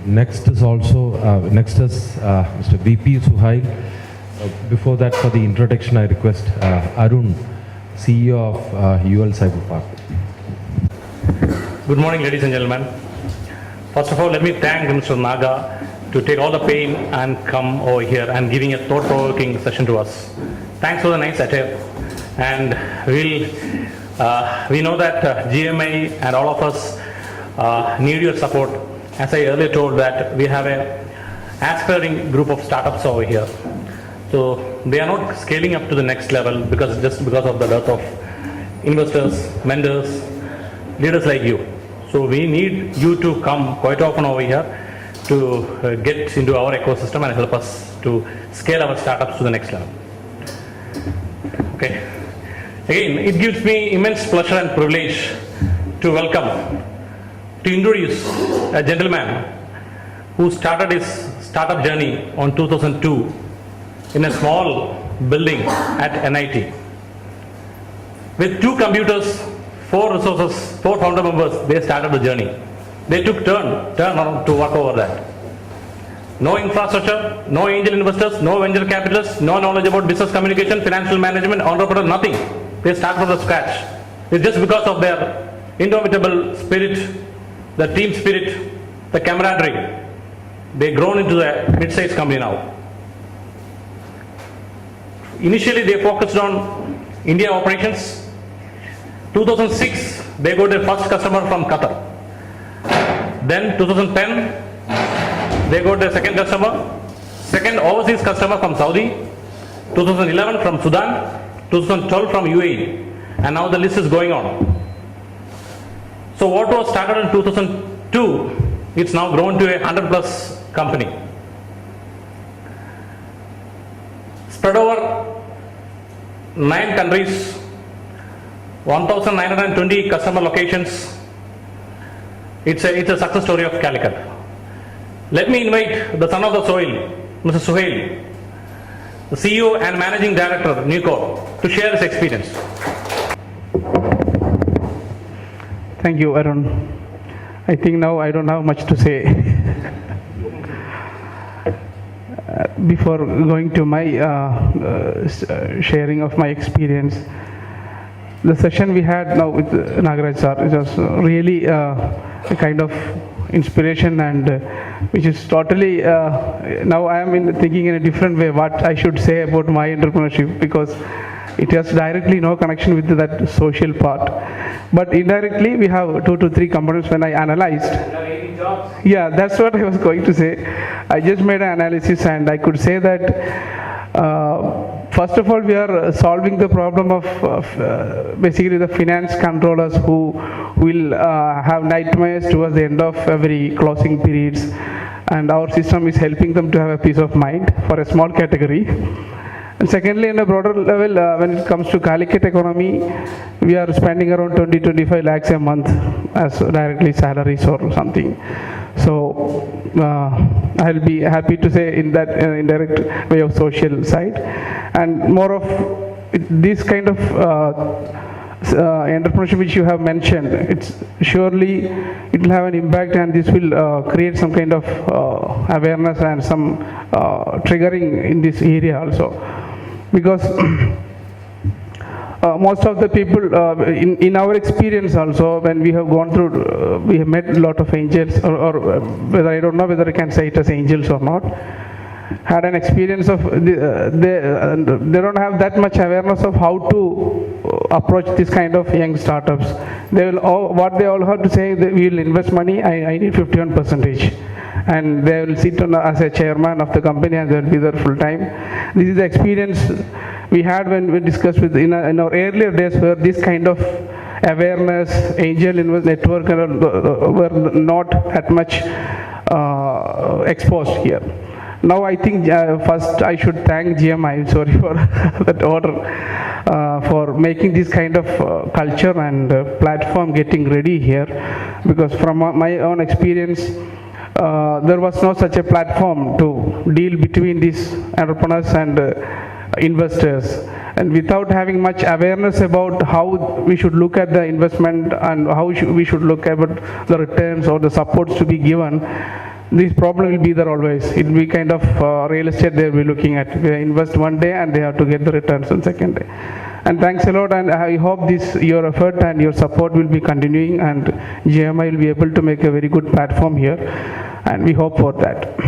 Next is Mr.VP Suhail. Before that, for the introduction, I request Arun, CEO of UL Cyber Park. Good morning, ladies and gentlemen. First of all, let me thank Mr. Naga to take all the pain and come over here and giving a thought-provoking session to us. Thanks for the nice attire. And we know that GMI and all of us need your support. As I earlier told that we have a aspiring group of startups over here. So they are not scaling up to the next level because of the dearth of investors, vendors, leaders like you. So we need you to come quite often over here to get into our ecosystem and help us to scale our startups to the next level. Okay. Again, it gives me immense pleasure and privilege to welcome, to introduce a gentleman who started his startup journey on 2002 in a small building at NIT. With 2 computers, 4 resources, 4 founder members, they started the journey. They took turn around to work over that. No infrastructure, no angel investors, no venture capitalists, no knowledge about business communication, financial management, entrepreneur, nothing. They start from the scratch. It's just because of their indomitable spirit, the team spirit, the camaraderie. They grown into a mid-sized company now. Initially, they focused on India operations. 2006, they got their first customer from Qatar. Then 2010, they got their second customer, second overseas customer from Saudi, 2011 from Sudan, 2012 from UAE, and now the list is going on. So what was started in 2002, it's now grown to a 100+ company. Spread over 9 countries, 1,920 customer locations. It's a success story of Calicut. Let me invite the son of the soil, Mr. Suhail, the CEO and Managing Director, Nucor, to share his experience. Thank you, Arun. I think now I don't have much to say. Before going to my sharing of my experience, the session we had now with Nagaraj sir was really a kind of inspiration, and which is totally now I am thinking in a different way what I should say about my entrepreneurship, because it has directly no connection with that social part, but indirectly we have 2 to 3 components. When I analyzed, yeah, that's what I was going to say. I just made an analysis and I could say that first of all, we are solving the problem of basically the finance controllers who will have nightmares towards the end of every closing periods, and our system is helping them to have a peace of mind for a small category. And secondly, in a broader level, when it comes to Calicut economy, we are spending around 20-25 lakhs a month as directly salaries or something. So I'll be happy to say in that indirect way of social side, and more of this kind of entrepreneurship which you have mentioned. It's surely it will have an impact, and this will create some kind of awareness and some triggering in this area also, because most of the people in our experience also, when we have gone through, we have met a lot of angels, or whether I don't know whether I can say it as angels or not, had an experience of they don't have that much awareness of how to approach this kind of young startups. They will what they all have to say, we will invest money, I need 51%, and they will sit on as a chairman of the company and they will be there full time. This is the experience we had when we discussed with in our earlier days, where this kind of awareness, angel network were not that much exposed here. Now I think first I should thank GMI, sorry for that order, for making this kind of culture and platform getting ready here, because from my own experience, there was no such a platform to deal between these entrepreneurs and investors, and without having much awareness about how we should look at the investment and how we should look at the returns or the supports to be given, this problem will be there always. It will be kind of real estate they will be looking at. They invest one day and they have to get the returns on second day. And thanks a lot, and I hope your effort and your support will be continuing, and GMI will be able to make a very good platform here, and we hope for that.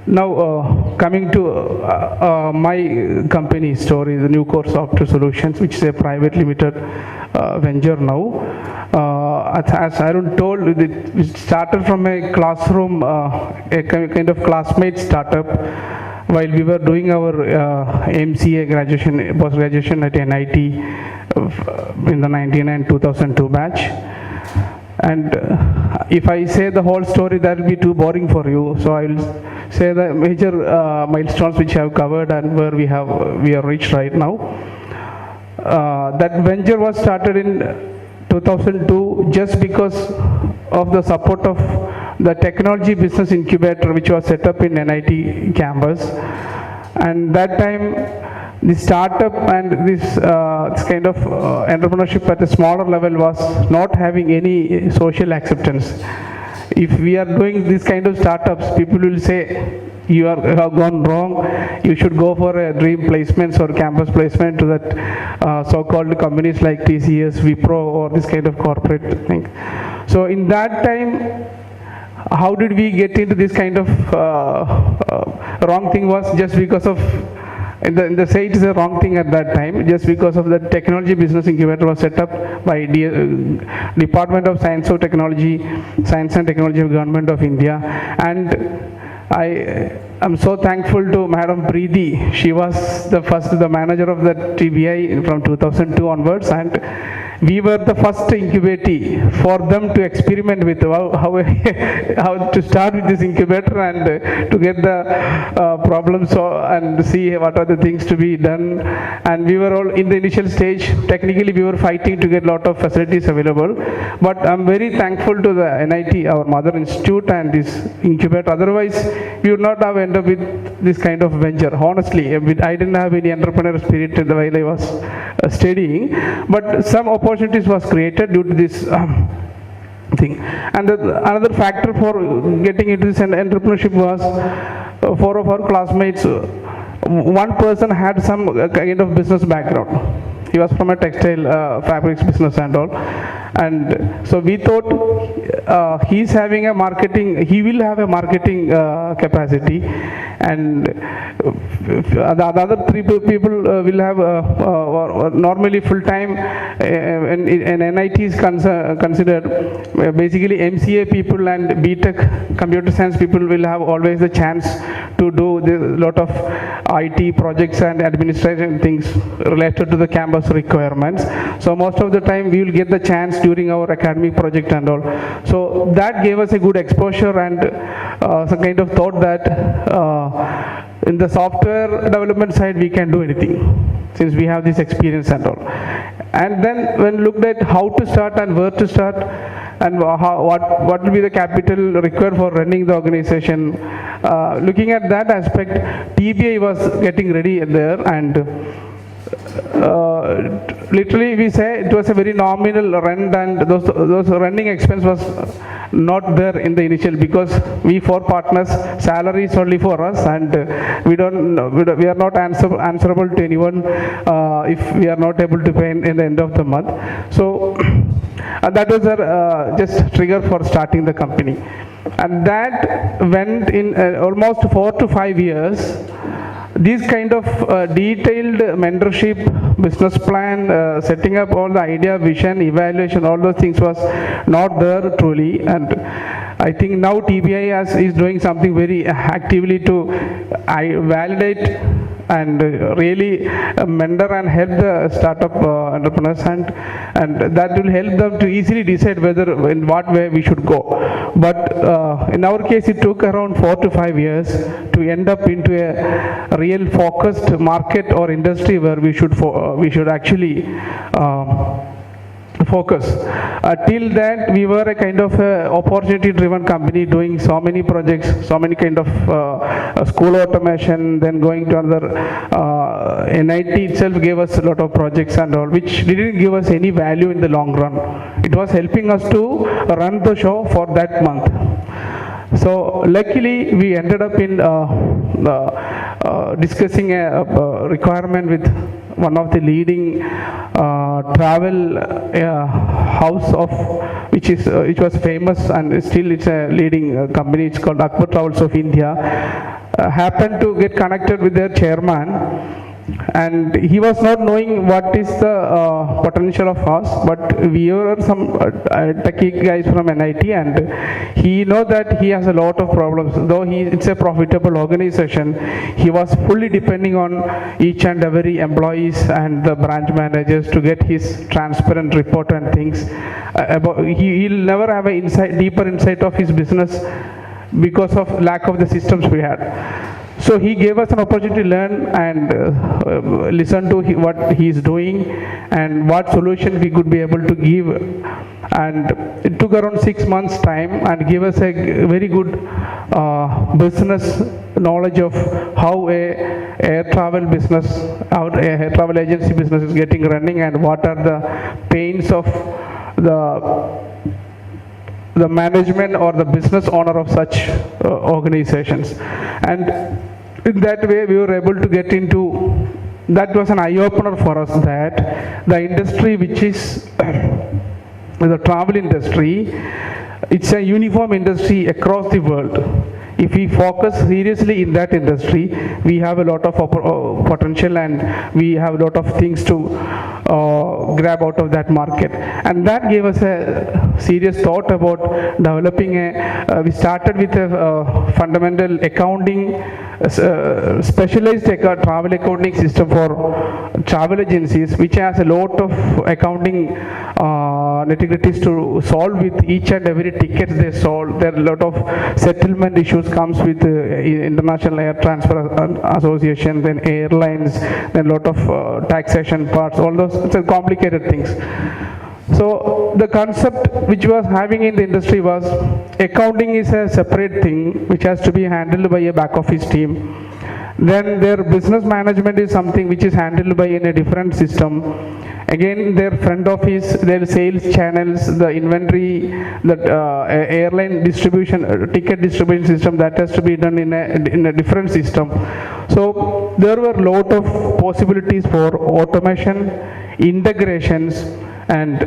Now, coming to my company story, the New Core Software Solutions, which is a private limited venture now. As Arun told, it started from a classroom, a kind of classmate startup, while we were doing our MCA graduation, post-graduation at NIT in the 1999-2002 batch. And if I say the whole story, that will be too boring for you. So I will say the major milestones which I have covered and where we are reached right now. That venture was started in 2002 just because of the support of the technology business incubator which was set up in NIT campus. And that time the startup and this kind of entrepreneurship at a smaller level was not having any social acceptance. If we are doing this kind of startups, people will say you have gone wrong, you should go for a dream placements or campus placement to that so-called companies like TCS, Wipro, or this kind of corporate thing. So in that time, how did we get into this kind of wrong thing was just because of, in the say it is a wrong thing at that time, just because of the technology business incubator was set up by Department of Science and Technology of Government of India. And I am so thankful to Madam Preeti. She was the manager of the TBI from 2002 onwards, and we were the first incubatee for them to experiment with how to start with this incubator and to get the problems and see what are the things to be done. And we were all in the initial stage. Technically, we were fighting to get a lot of facilities available. But I'm very thankful to the NIT, our mother institute, and this incubator. Otherwise, we would not have ended up with this kind of venture. Honestly, I didn't have any entrepreneurial spirit while I was studying. But some opportunities was created due to this thing. And another factor for getting into this entrepreneurship was 4 of our classmates. One person had some kind of business background. He was from a textile fabrics business and all. And so we thought he's having a marketing, he will have a marketing capacity, and the other 3 people will have normally full time, and NIT is considered basically MCA people and BTech computer science people will have always the chance to do a lot of IT projects and administration things related to the campus requirements. So most of the time we will get the chance during our academic project and all. So that gave us a good exposure and some kind of thought that in the software development side we can do anything since we have this experience and all. And then when looked at how to start and where to start and what will be the capital required for running the organization, looking at that aspect, TBI was getting ready there, and literally we say it was a very nominal rent, and those running expense was not there in the initial, because we 4 partners, salary is only for us, and we are not answerable to anyone if we are not able to pay in the end of the month. So that was just trigger for starting the company, and that went in almost 4 to 5 years. This kind of detailed mentorship, business plan, setting up all the idea, vision, evaluation, all those things was not there truly. And I think now TBI is doing something very actively to validate and really mentor and help the startup entrepreneurs, and that will help them to easily decide whether in what way we should go. But in our case it took around 4 to 5 years to end up into a real focused market or industry where we should actually focus. Till that we were a kind of opportunity driven company doing so many projects, so many kind of school automation, then going to another NIT itself gave us a lot of projects and all, which didn't give us any value in the long run. It was helping us to run the show for that month. So luckily we ended up in discussing a requirement with one of the leading travel house of which was famous, and still it's a leading company. It's called Akbar Travels of India. Happened to get connected with their chairman, and he was not knowing what is the potential of us, but we were some techie guys from NIT, and he know that he has a lot of problems. Though it's a profitable organization, he was fully depending on each and every employees and the branch managers to get his transparent report and things. He'll never have a deeper insight of his business because of lack of the systems we had. So he gave us an opportunity to learn and listen to what he is doing and what solution we could be able to give. And it took around 6 months time and gave us a very good business knowledge of how a air travel business, how a air travel agency business is getting running, and what are the pains of the management or the business owner of such organizations. And in that way we were able to get into, that was an eye-opener for us, that the industry which is the travel industry, it's a uniform industry across the world. If we focus seriously in that industry, we have a lot of potential, and we have a lot of things to grab out of that market. And that gave us a serious thought about developing we started with a fundamental accounting, specialized travel accounting system for travel agencies, which has a lot of accounting nitty-gritties to solve with each and every ticket they solve. There are a lot of settlement issues comes with International Air Transfer Association, then airlines, then a lot of taxation parts, all those complicated things. So the concept which was having in the industry was accounting is a separate thing which has to be handled by a back office team. Then their business management is something which is handled by in a different system. Again, their front office, their sales channels, the inventory, the airline distribution, ticket distribution system, that has to be done in a different system. So there were a lot of possibilities for automation, integrations, and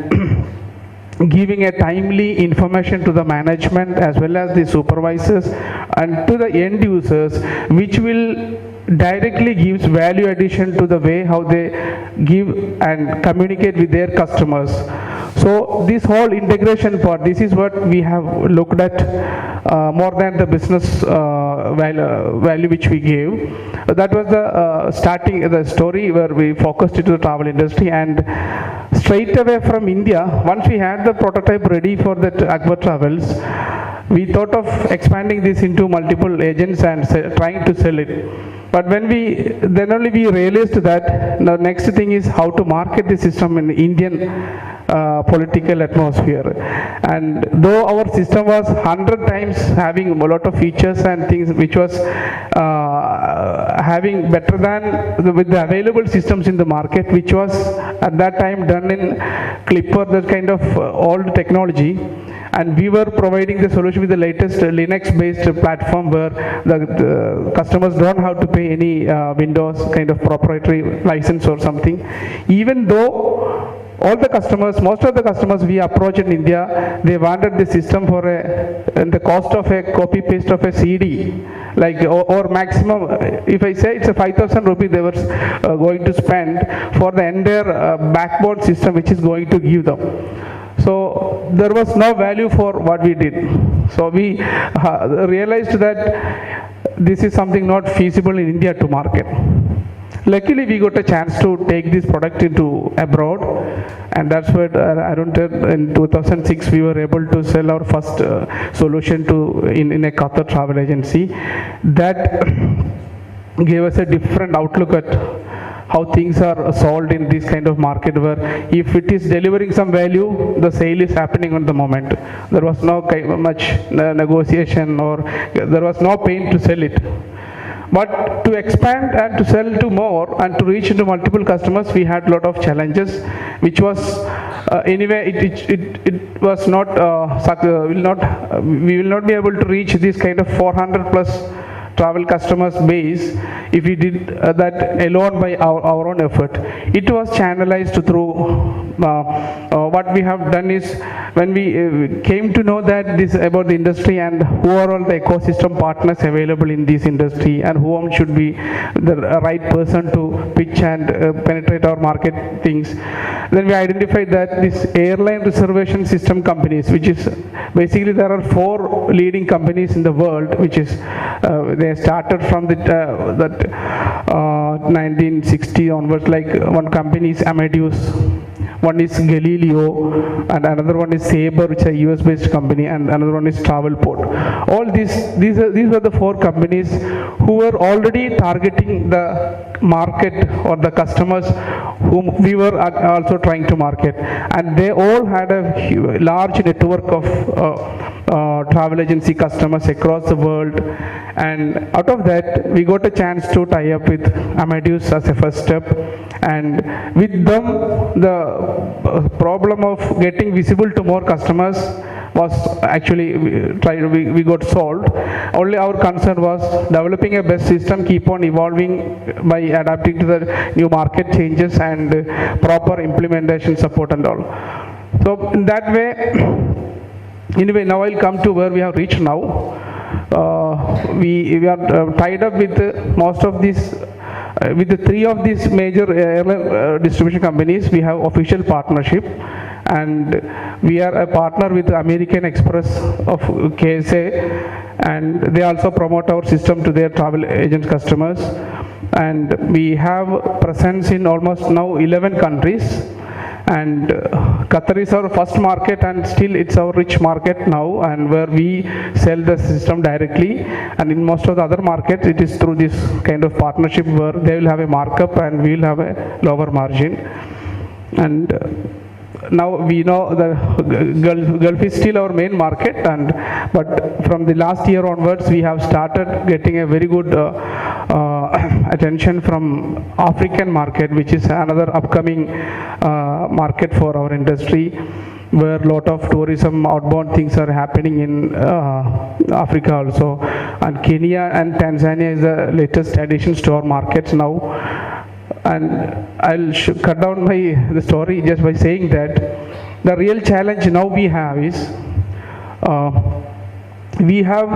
giving a timely information to the management as well as the supervisors and to the end users, which will directly gives value addition to the way how they give and communicate with their customers. So this whole integration part, this is what we have looked at more than the business value which we gave. That was the starting the story where we focused into the travel industry. And straight away from India, once we had the prototype ready for that Akbar Travels, we thought of expanding this into multiple agents and trying to sell it. But then only we realized that the next thing is how to market the system in Indian political atmosphere. And though our system was 100 times having a lot of features and things which was having better than with the available systems in the market, which was at that time done in Clipper, that kind of old technology. And we were providing the solution with the latest Linux-based platform where the customers don't have to pay any Windows kind of proprietary license or something. Even though all the customers, most of the customers we approached in India, they wanted the system for the cost of a copy paste of a CD, like or maximum, if I say it's a 5,000 rupees they were going to spend for the entire backbone system which is going to give them. So there was no value for what we did. So we realized that this is something not feasible in India to market. Luckily, we got a chance to take this product into abroad, and that's where around in 2006 we were able to sell our first solution to in a Qatar travel agency. That gave us a different outlook at how things are sold in this kind of market, where if it is delivering some value, the sale is happening on the moment. There was no much negotiation, or there was no pain to sell it. But to expand and to sell to more and to reach into multiple customers, we had a lot of challenges, which was anyway, it was not, we will not be able to reach this kind of 400 plus travel customers base if we did that alone by our own effort. It was channelized through what we have done is when we came to know that this about the industry and who are all the ecosystem partners available in this industry and whom should be the right person to pitch and penetrate our market things. Then we identified that this airline reservation system companies, which is basically there are 4 leading companies in the world, which is they started from the 1960 onwards. Like one company is Amadeus, one is Galileo, and another one is Sabre, which is a US based company, and another one is Travelport. All these were the 4 companies who were already targeting the market or the customers whom we were also trying to market, and they all had a large network of travel agency customers across the world. And out of that we got a chance to tie up with Amadeus as a first step, and with them the problem of getting visible to more customers was actually we got solved. Only our concern was developing a best system, keep on evolving by adapting to the new market changes and proper implementation support and all. So in that way, anyway, now I'll come to where we have reached now. We are tied up with most of these, with the 3 of these major airline distribution companies. We have official partnership, and we are a partner with American Express of KSA, and they also promote our system to their travel agent customers. And we have presence in almost now 11 countries. And Qatar is our first market, and still it's our rich market now, and where we sell the system directly. And in most of the other markets it is through this kind of partnership where they will have a markup and we will have a lower margin. And now we know the Gulf is still our main market, but from the last year onwards we have started getting a very good attention from African market, which is another upcoming market for our industry, where a lot of tourism outbound things are happening in Africa also. And Kenya and Tanzania is the latest additions to our markets now. And I'll cut down the story just by saying that the real challenge now we have is we have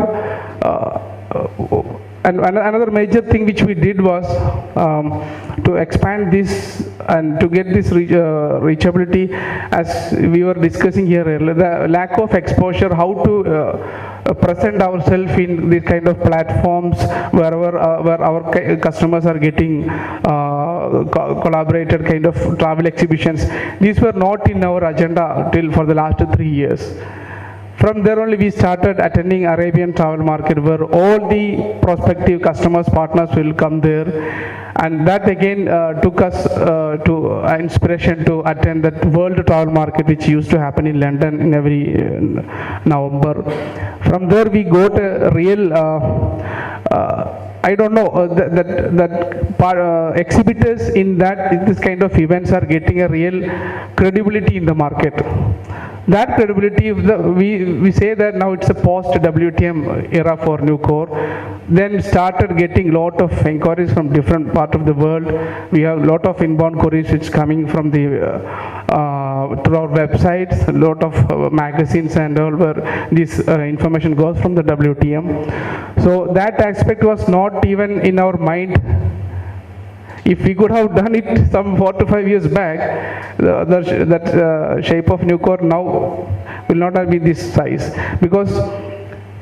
and another major thing which we did was to expand this and to get this reachability, as we were discussing here earlier, the lack of exposure, how to present ourselves in these kind of platforms wherever where our customers are getting collaborated kind of travel exhibitions. These were not in our agenda till for the last 3 years. From there only we started attending Arabian travel market, where all the prospective customers, partners will come there, and that again took us to inspiration to attend that world travel market which used to happen in London in every November. From there we got a real I don't know exhibitors in this kind of events are getting a real credibility in the market. That credibility, we say that now it's a post-WTM era for Nucor. Then started getting lot of inquiries from different part of the world. We have a lot of inbound queries which coming from the through our websites, a lot of magazines and all where this information goes from the WTM. So that aspect was not even in our mind. If we could have done it some 4 to 5 years back, that shape of Nucor now will not have been this size, because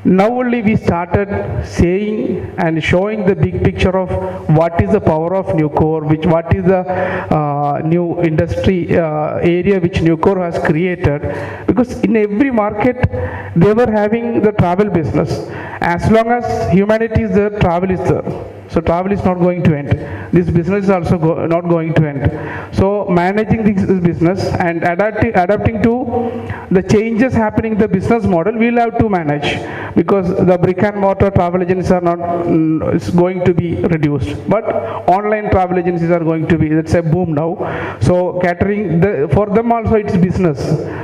now only we started saying and showing the big picture of what is the power of Nucor, what is the new industry area which Nucor has created. Because in every market they were having the travel business. As long as humanity is there, travel is there. So travel is not going to end. This business is also not going to end. So managing this business and adapting to the changes happening in the business model, we'll have to manage, because the brick and mortar travel agencies are not it's going to be reduced. But online travel agencies are going to be, it's a boom now. So catering for them also it's business.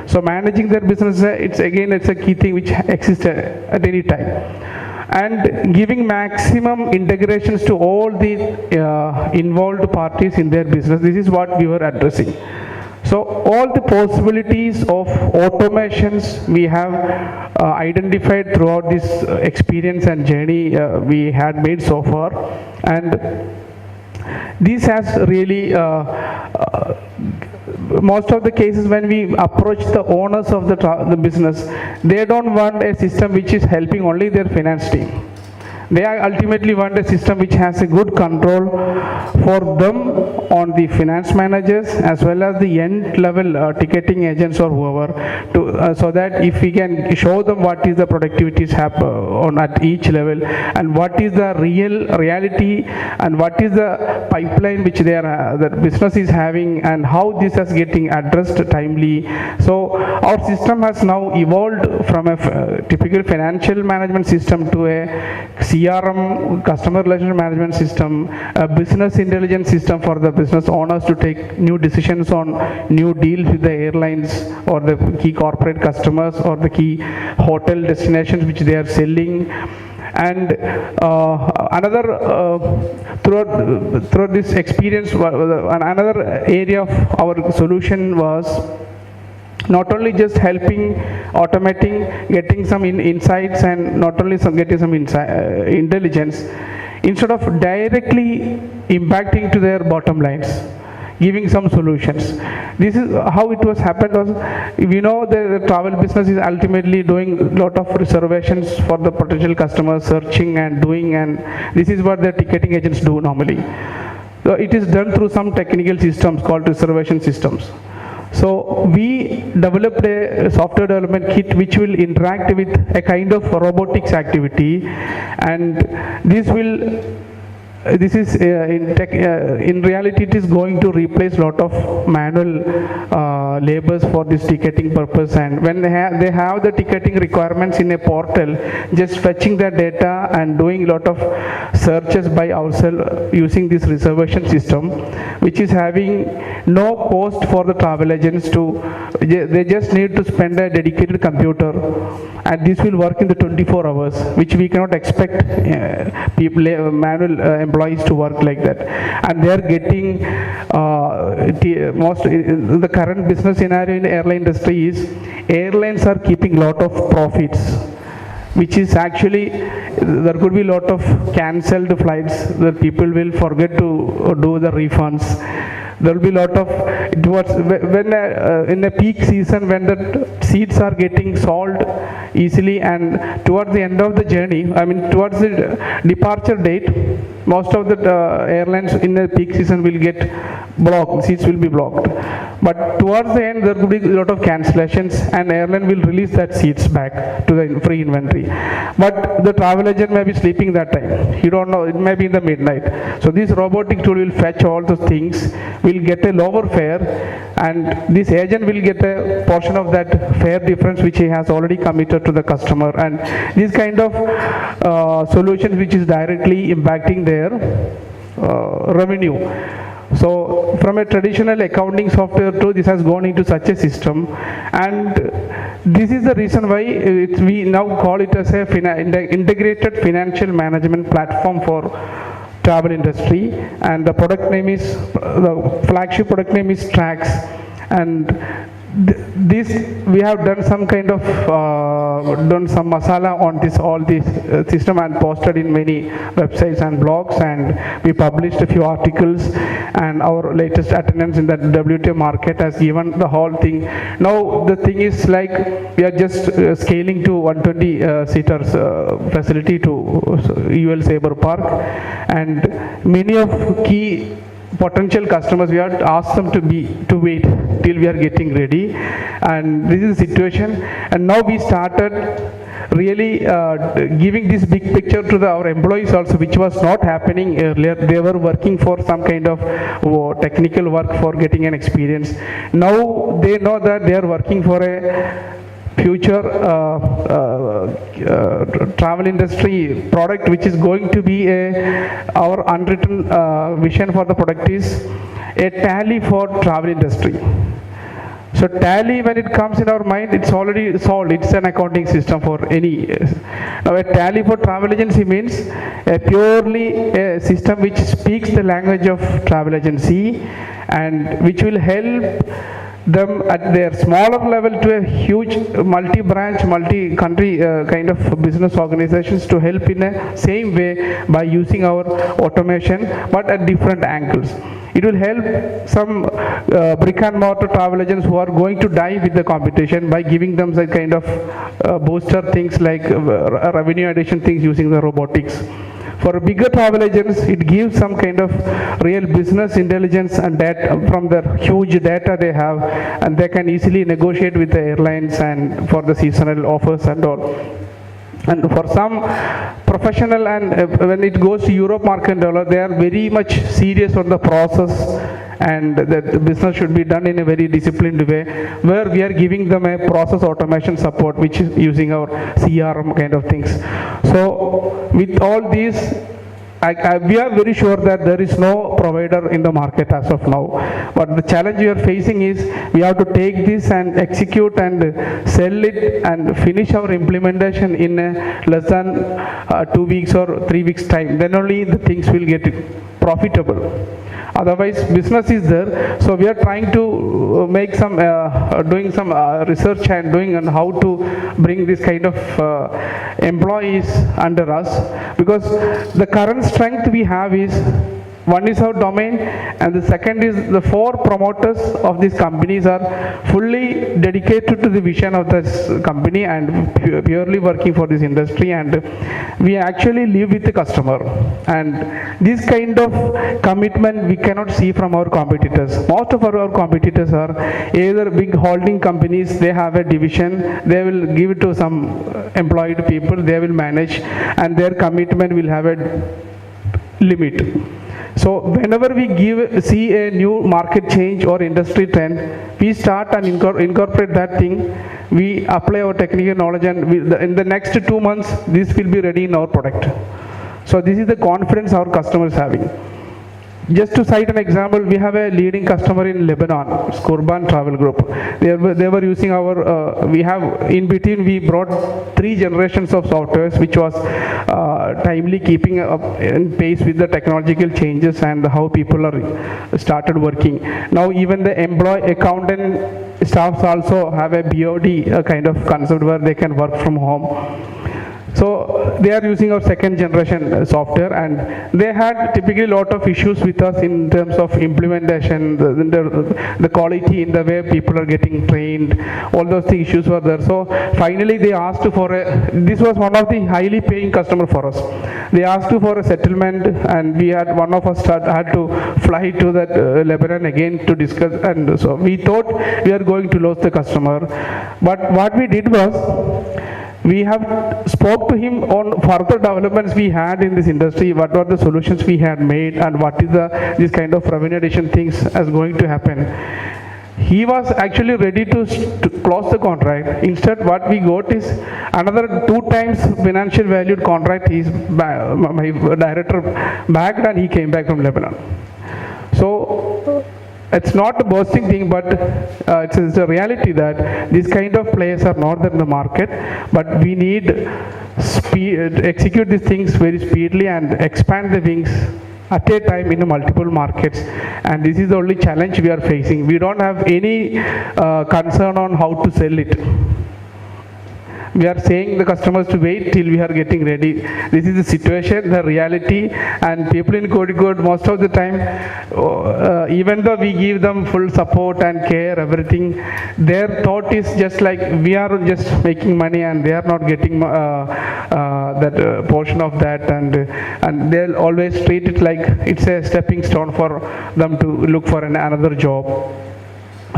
So managing their business, it's a key thing which exists at any time. And giving maximum integrations to all the involved parties in their business. This is what we were addressing. So all the possibilities of automations we have identified throughout this experience and journey we had made so far, and this has really most of the cases when we approach the owners of the business, they don't want a system which is helping only their finance team. They ultimately want a system which has a good control for them on the finance managers as well as the end level ticketing agents or whoever, so that if we can show them what is the productivities on at each level and what is the reality and what is the pipeline which the business is having and how this is getting addressed timely. So our system has now evolved from a typical financial management system to a CRM, customer relationship management system, a business intelligence system for the business owners to take new decisions on new deals with the airlines or the key corporate customers or the key hotel destinations which they are selling. And throughout this experience, another area of our solution was not only just helping automating, getting some insights, and not only getting some intelligence, instead of directly impacting to their bottom lines, giving some solutions. This is how it was happened. We know the travel business is ultimately doing a lot of reservations for the potential customers, searching and doing, and this is what the ticketing agents do normally. So it is done through some technical systems called reservation systems. So we developed a software development kit which will interact with a kind of robotics activity, and this is in reality it is going to replace a lot of manual labors for this ticketing purpose. And when they have the ticketing requirements in a portal, just fetching the data and doing a lot of searches by ourselves using this reservation system, which is having no cost for the travel agents they just need to spend a dedicated computer, and this will work in the 24 hours, which we cannot expect manual employees to work like that. And they are getting most the current business scenario in the airline industry is airlines are keeping a lot of profits, which is actually there could be a lot of cancelled flights that people will forget to do the refunds. There will be a lot of when in a peak season when the seats are getting sold easily, and towards the end of the journey, I mean towards the departure date, most of the airlines in the peak season will get blocked, seats will be blocked. But towards the end there could be a lot of cancellations, and airline will release that seats back to the free inventory. But the travel agent may be sleeping that time. You don't know, it may be in the midnight. So this robotic tool will fetch all those things, will get a lower fare, and this agent will get a portion of that fare difference which he has already committed to the customer. And this kind of solutions which is directly impacting their revenue. So from a traditional accounting software to this has gone into such a system, and this is the reason why we now call it as a integrated financial management platform for travel industry. And the product name is, the flagship product name is Tracks. And this we have done some kind of done some masala on all this system and posted in many websites and blogs, and we published a few articles, and our latest attendance in the WTA market has given the whole thing. Now the thing is like we are just scaling to 120 seaters facility to UL Sabre Park, and many of key potential customers we have asked them to wait till we are getting ready, and this is the situation. And now we started really giving this big picture to our employees also, which was not happening earlier. They were working for some kind of technical work for getting an experience. Now they know that they are working for a future travel industry product, which is going to be our unwritten vision for the product is a tally for travel industry. So tally, when it comes in our mind, it's already solved. It's an accounting system for any. Now a tally for travel agency means a purely a system which speaks the language of travel agency and which will help them at their smaller level to a huge multi-branch, multi-country kind of business organizations to help in a same way by using our automation, but at different angles. It will help some brick and mortar travel agents who are going to die with the competition by giving them some kind of booster things like revenue addition things using the robotics. For bigger travel agents, it gives some kind of real business intelligence and data from the huge data they have, and they can easily negotiate with the airlines and for the seasonal offers and all. And for some professional and when it goes to Europe market dollar, they are very much serious on the process and that the business should be done in a very disciplined way, where we are giving them a process automation support which is using our CRM kind of things. So with all these, we are very sure that there is no provider in the market as of now. But the challenge we are facing is we have to take this and execute and sell it and finish our implementation in less than 2 weeks or 3 weeks time. Then only the things will get profitable. Otherwise, business is there. So we are trying to make some, doing some research and doing on how to bring this kind of employees under us, because the current strength we have is one is our domain, and the second is the 4 promoters of these companies are fully dedicated to the vision of this company and purely working for this industry, and we actually live with the customer. And this kind of commitment we cannot see from our competitors. Most of our competitors are either big holding companies, they have a division, they will give it to some employed people, they will manage, and their commitment will have a limit. So whenever we see a new market change or industry trend, we start and incorporate that thing. We apply our technical knowledge, and in the next 2 months, this will be ready in our product. So this is the confidence our customers having. Just to cite an example, we have a leading customer in Lebanon, Skurban Travel Group. They were using our, we have in between we brought 3 generations of softwares which was timely keeping up in pace with the technological changes and how people are started working. Now even the employee accountant staffs also have a BOD kind of concept where they can work from home. So they are using our 2nd generation software, and they had typically a lot of issues with us in terms of implementation, the quality in the way people are getting trained, all those issues were there. So finally they asked for this was one of the highly paying customer for us. They asked for a settlement, and we had, one of us had to fly to that Lebanon again to discuss, and so we thought we are going to lose the customer. But what we did was, we have spoke to him on further developments we had in this industry, what were the solutions we had made, and what is this kind of revenue addition things as going to happen. He was actually ready to close the contract. Instead, what we got is another 2 times financial valued contract. My director bagged, and he came back from Lebanon. So it's not a boasting thing, but it's a reality that these kind of players are not there in the market, but we need execute these things very speedily and expand the wings at a time in multiple markets. And this is the only challenge we are facing. We don't have any concern on how to sell it. We are saying the customers to wait till we are getting ready. This is the situation, the reality, and people in Kozhikode most of the time, even though we give them full support and care, everything, their thought is just like we are just making money and they are not getting that portion of that, and they'll always treat it like it's a stepping stone for them to look for another job.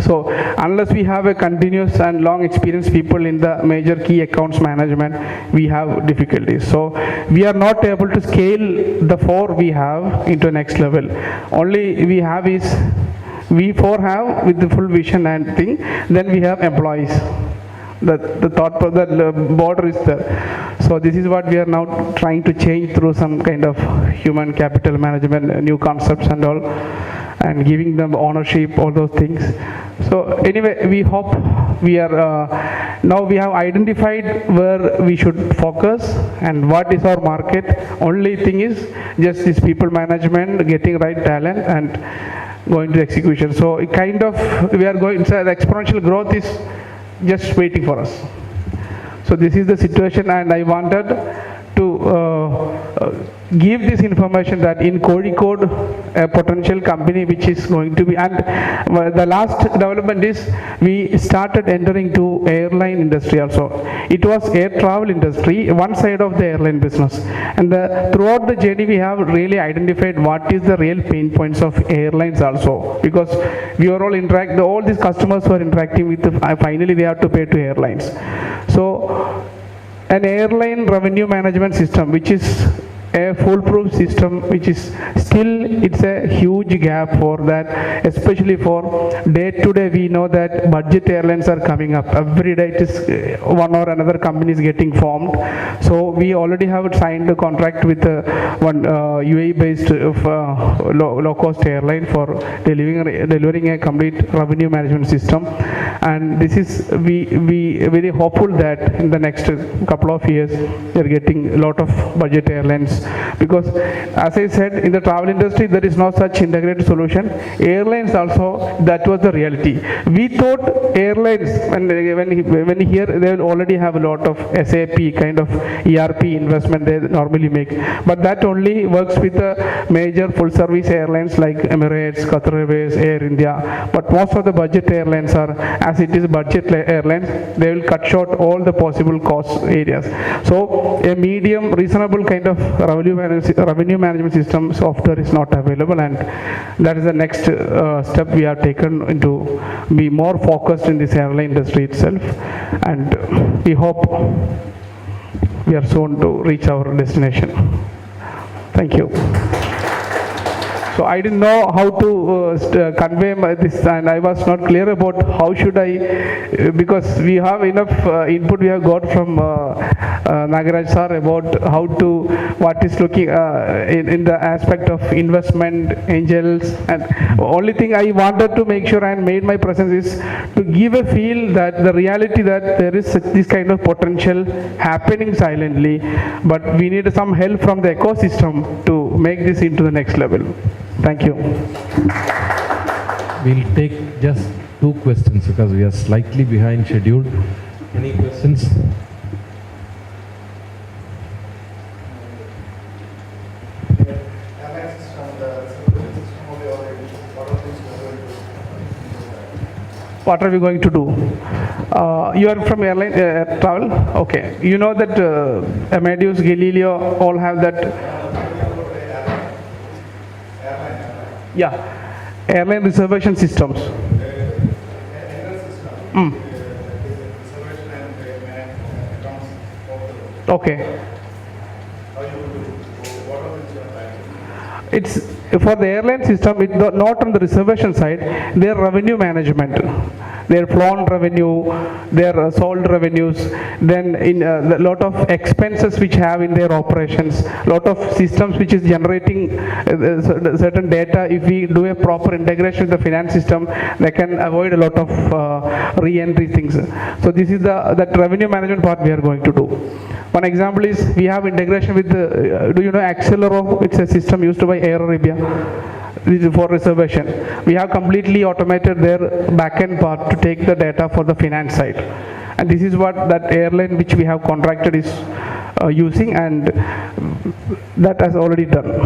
So unless we have a continuous and long experienced people in the major key accounts management, we have difficulties. So we are not able to scale the 4 we have into next level. Only we have is we 4 have with the full vision and thing, then we have employees. The thought process, the border is there. So this is what we are now trying to change through some kind of human capital management, new concepts and all, and giving them ownership, all those things. So anyway, we hope we are, now we have identified where we should focus and what is our market. Only thing is just this people management, getting right talent and going to execution. So it kind of, we are going, so the exponential growth is just waiting for us. So this is the situation, and I wanted to give this information that in Kozhikode, a potential company which is going to be, and the last development is we started entering to airline industry also. It was air travel industry, one side of the airline business, and throughout the journey we have really identified what is the real pain points of airlines also, because we are all these customers were interacting with finally they have to pay to airlines. So an airline revenue management system which is a foolproof system, which is still, it's a huge gap for that, especially for day to day. We know that budget airlines are coming up every day. It is one or another company is getting formed. So we already have signed a contract with one UAE based low cost airline for delivering a complete revenue management system, and this is we very hopeful that in the next couple of years we are getting a lot of budget airlines. Because as I said, in the travel industry there is no such integrated solution. Airlines also, that was the reality. We thought airlines, when here they will already have a lot of SAP kind of ERP investment they normally make, but that only works with the major full service airlines like Emirates, Qatar Airways, Air India. But most of the budget airlines are, as it is budget airlines, they will cut short all the possible cost areas. So a medium reasonable kind of revenue management system software is not available, and that is the next step we have taken into be more focused in this airline industry itself, and we hope we are soon to reach our destination. Thank you. So I didn't know how to convey this, and I was not clear about how should I, because we have enough input we have got from Nagaraj sir about how to, what is looking in the aspect of investment, angels, and only thing I wanted to make sure and made my presence is to give a feel that the reality that there is this kind of potential happening silently, but we need some help from the ecosystem to make this into the next level. Thank you. We'll take just 2 questions because we are slightly behind schedule. Any questions? What are we going to do? You are from airline travel? Okay. You know that Amadeus, Galileo all have that. Yeah, airline reservation systems. Okay. It's for the airline system, it's not on the reservation side, their revenue management, their flown revenue, their sold revenues, then in a lot of expenses which have in their operations, lot of systems which is generating certain data. If we do a proper integration with the finance system, they can avoid a lot of re-entry things. So this is that revenue management part we are going to do. One example is we have integration with the, do you know Accelero? It's a system used by Air Arabia. This is for reservation. We have completely automated their back-end part to take the data for the finance side. And this is what that airline which we have contracted is using, and that has already done.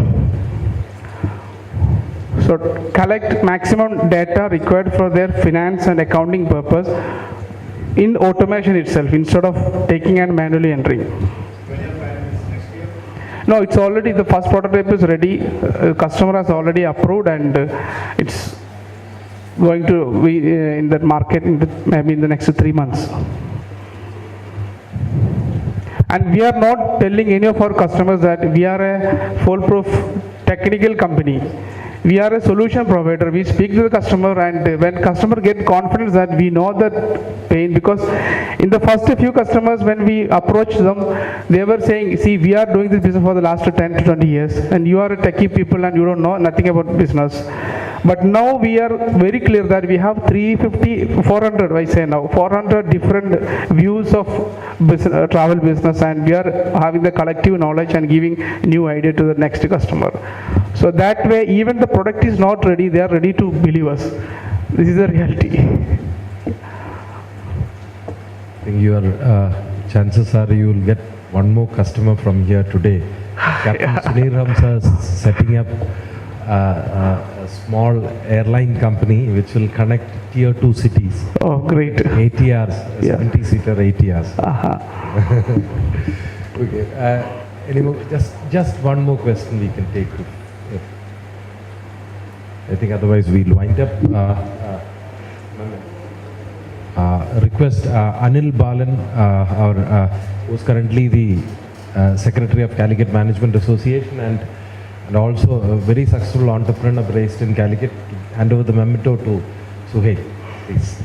So collect maximum data required for their finance and accounting purpose in automation itself instead of taking and manually entering. No, it's already, the first prototype is ready. Customer has already approved, and it's going to be in that market maybe in the next 3 months. And we are not telling any of our customers that we are a foolproof technical company. We are a solution provider. We speak to the customer, and when customer get confidence that we know that pain, because in the first few customers when we approached them, they were saying, see, we are doing this business for the last 10 to 20 years, and you are a techie people and you don't know nothing about business. But now we are very clear that we have 350, 400, I say now, 400 different views of business, travel business, and we are having the collective knowledge and giving new idea to the next customer. So that way, even the product is not ready, they are ready to believe us. This is the reality. I think your chances are you will get one more customer from here today. Captain Sunil Ramsa is setting up a small airline company which will connect tier 2 cities. Oh, great. ATRs, Yeah. 70-seater ATRs. Okay. Anyway, just one more question we can take. I think otherwise we'll wind up. Request Anil Balan, who's currently the Secretary of Calicut Management Association and also a very successful entrepreneur based in Calicut, hand over the memento to Suhail, please.